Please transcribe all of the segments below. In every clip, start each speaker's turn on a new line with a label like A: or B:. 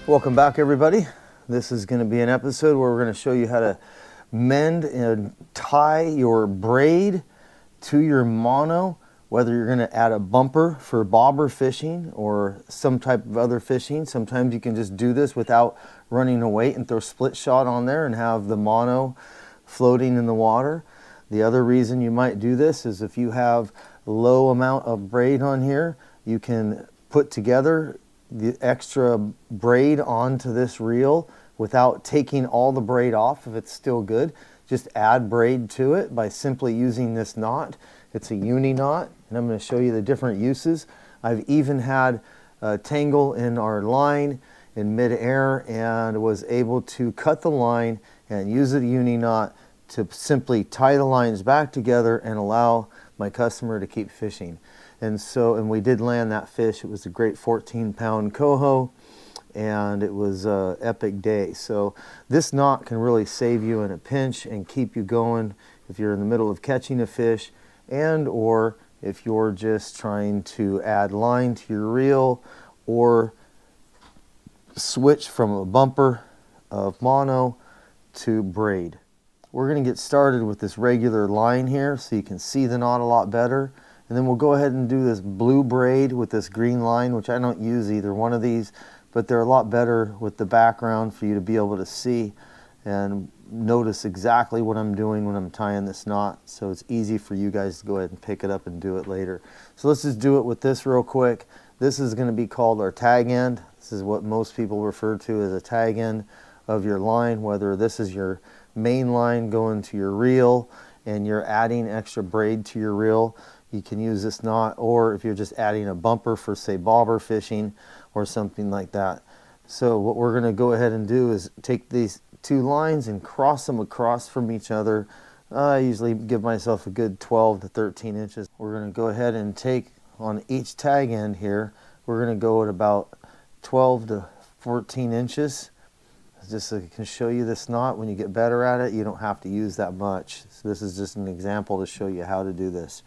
A: Welcome back, everybody. This is going to be an episode where we're going to show you how to mend and tie your braid to your mono, whether you're going to add a bumper for bobber fishing or some type of other fishing. Sometimes you can just do this without running a weight and throw split shot on there and have the mono floating in the water. The other reason you might do this is if you have a low amount of braid on here, you can put together the extra braid onto this reel without taking all the braid off if it's still good. Just add braid to it by simply using this knot. It's a uni knot, and I'm going to show you the different uses. I've even had a tangle in our line in mid-air and was able to cut the line and use a uni knot to simply tie the lines back together and allow my customer to keep fishing. And we did land that fish. It was a great 14-pound coho, and it was an epic day. So this knot can really save you in a pinch and keep you going if you're in the middle of catching a fish, and or if you're just trying to add line to your reel or switch from a bumper of mono to braid. We're going to get started with this regular line here so you can see the knot a lot better. And then we'll go ahead and do this blue braid with this green line, which I don't use either one of these, but they're a lot better with the background for you to be able to see and notice exactly what I'm doing when I'm tying this knot. So it's easy for you guys to go ahead and pick it up and do it later. So let's just do it with this real quick. This is going to be called our tag end. This is what most people refer to as a tag end of your line, whether this is your main line going to your reel and you're adding extra braid to your reel. You can use this knot, or if you're just adding a bumper for, say, bobber fishing or something like that. So what we're going to go ahead and do is take these two lines and cross them across from each other. I usually give myself a good 12 to 13 inches. We're going to go ahead and take on each tag end here, we're going to go at about 12 to 14 inches. Just so I can show you this knot. When you get better at it, you don't have to use that much. So this is just an example to show you how to do this.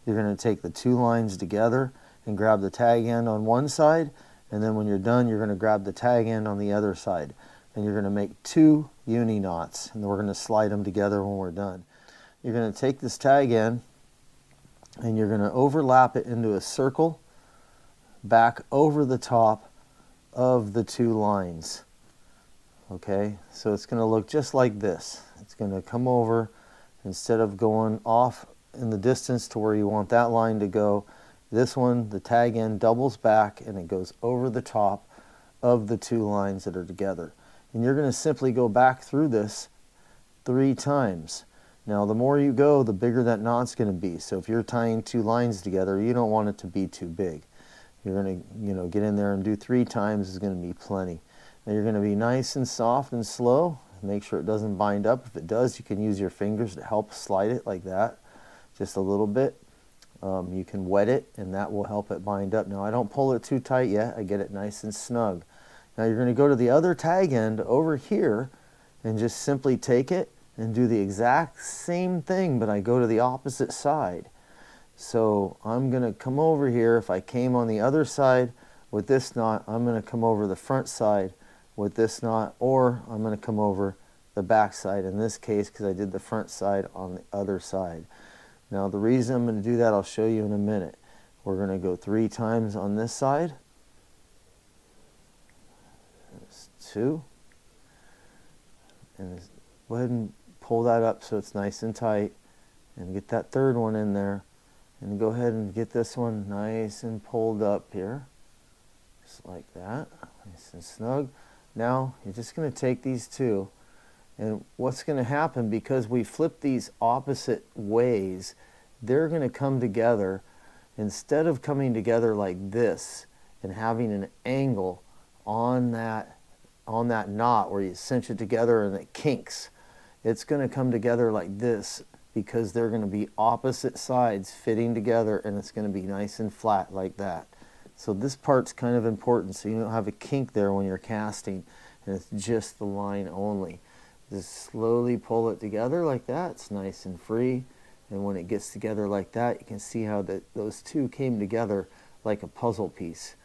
A: You're going to take the two lines together and grab the tag end on one side, and then when you're done, you're going to grab the tag end on the other side. And you're going to make two uni knots, and we're going to slide them together when we're done. You're going to take this tag end, and you're going to overlap it into a circle back over the top of the two lines. Okay, so it's going to look just like this. It's going to come over, instead of going off in the distance to where you want that line to go, this one, the tag end doubles back and it goes over the top of the two lines that are together. And you're going to simply go back through this 3 times. Now the more you go, the bigger that knot's going to be. So if you're tying two lines together, you don't want it to be too big. You're going to get in there and do 3 times is going to be plenty. Now you're going to be nice and soft and slow. Make sure it doesn't bind up. If it does, you can use your fingers to help slide it like that. Just a little bit. You can wet it and that will help it bind up. Now I don't pull it too tight yet. I get it nice and snug. Now you're going to go to the other tag end over here and just simply take it and do the exact same thing, but I go to the opposite side. So I'm going to come over here. If I came on the other side with this knot, I'm going to come over the front side with this knot, or I'm going to come over the back side in this case because I did the front side on the other side. Now the reason I'm going to do that I'll show you in a minute. We're going to go 3 times on this side. There's 2. And go ahead and pull that up so it's nice and tight. And get that third one in there. And go ahead and get this one nice and pulled up here. Just like that. Nice and snug. Now you're just going to take these two. And what's going to happen, because we flip these opposite ways, they're going to come together. Instead of coming together like this and having an angle on that knot where you cinch it together and it kinks, it's going to come together like this because they're going to be opposite sides fitting together, and it's going to be nice and flat like that. So this part's kind of important so you don't have a kink there when you're casting, and it's just the line only. Just slowly pull it together like that. It's nice and free. And when it gets together like that, you can see how those two came together like a puzzle piece.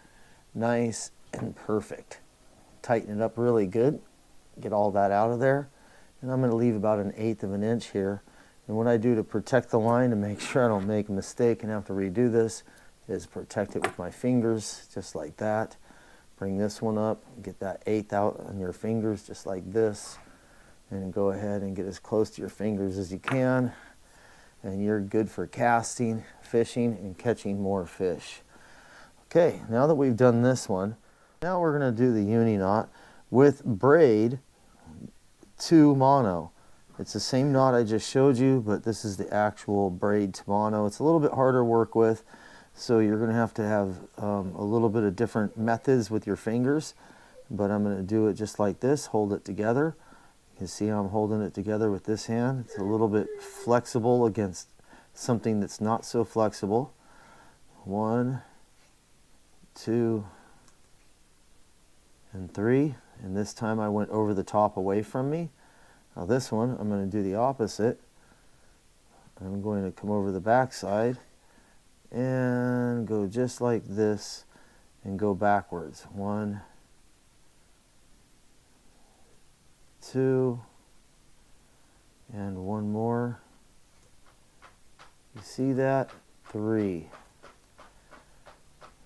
A: Nice and perfect. tighten it up really good, get all that out of there. And I'm going to leave about 1/8 of an inch here. And what I do to protect the line to make sure I don't make a mistake and have to redo this is protect it with my fingers, just like that. Bring this one up, get that 1/8 out on your fingers just like this, and go ahead and get as close to your fingers as you can. And you're good for casting, fishing, and catching more fish. Okay, now that we've done this one, now we're going to do the uni knot with braid 2 mono. It's the same knot I just showed you, but this is the actual braid 2 mono. It's a little bit harder to work with, so you're going to have a little bit of different methods with your fingers, but I'm going to do it just like this, hold it together. You can see I'm holding it together with this hand. It's a little bit flexible against something that's not so flexible. 1, 2, and 3, and this time I went over the top away from me. Now this one, I'm going to do the opposite. I'm going to come over the back side and go just like this and go backwards. 1, 2, and one more. You see that? 3.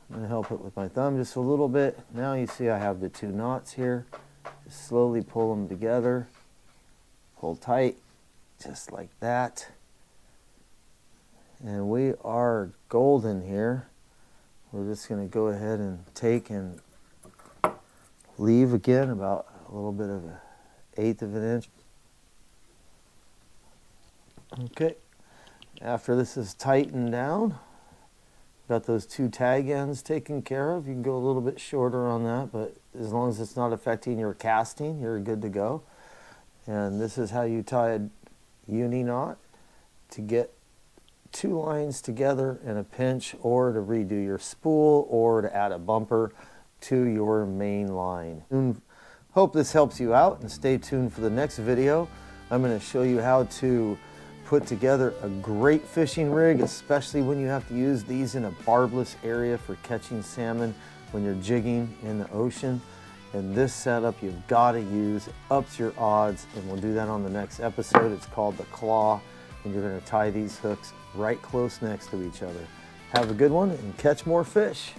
A: I'm going to help it with my thumb just a little bit. Now you see I have the 2 knots here. Just slowly pull them together. Pull tight, just like that. And we are golden here. We're just going to go ahead and take and leave again about a little bit of 1/8 of an inch. Okay, after this is tightened down, got those 2 tag ends taken care of. You can go a little bit shorter on that, but as long as it's not affecting your casting, you're good to go. And this is how you tie a uni knot to get 2 lines together in a pinch, or to redo your spool, or to add a bumper to your main line. Hope this helps you out, and stay tuned for the next video. I'm going to show you how to put together a great fishing rig, especially when you have to use these in a barbless area for catching salmon when you're jigging in the ocean. And this setup you've got to use, it ups your odds, and we'll do that on the next episode. It's called the claw, and you're going to tie these hooks right close next to each other. Have a good one and catch more fish.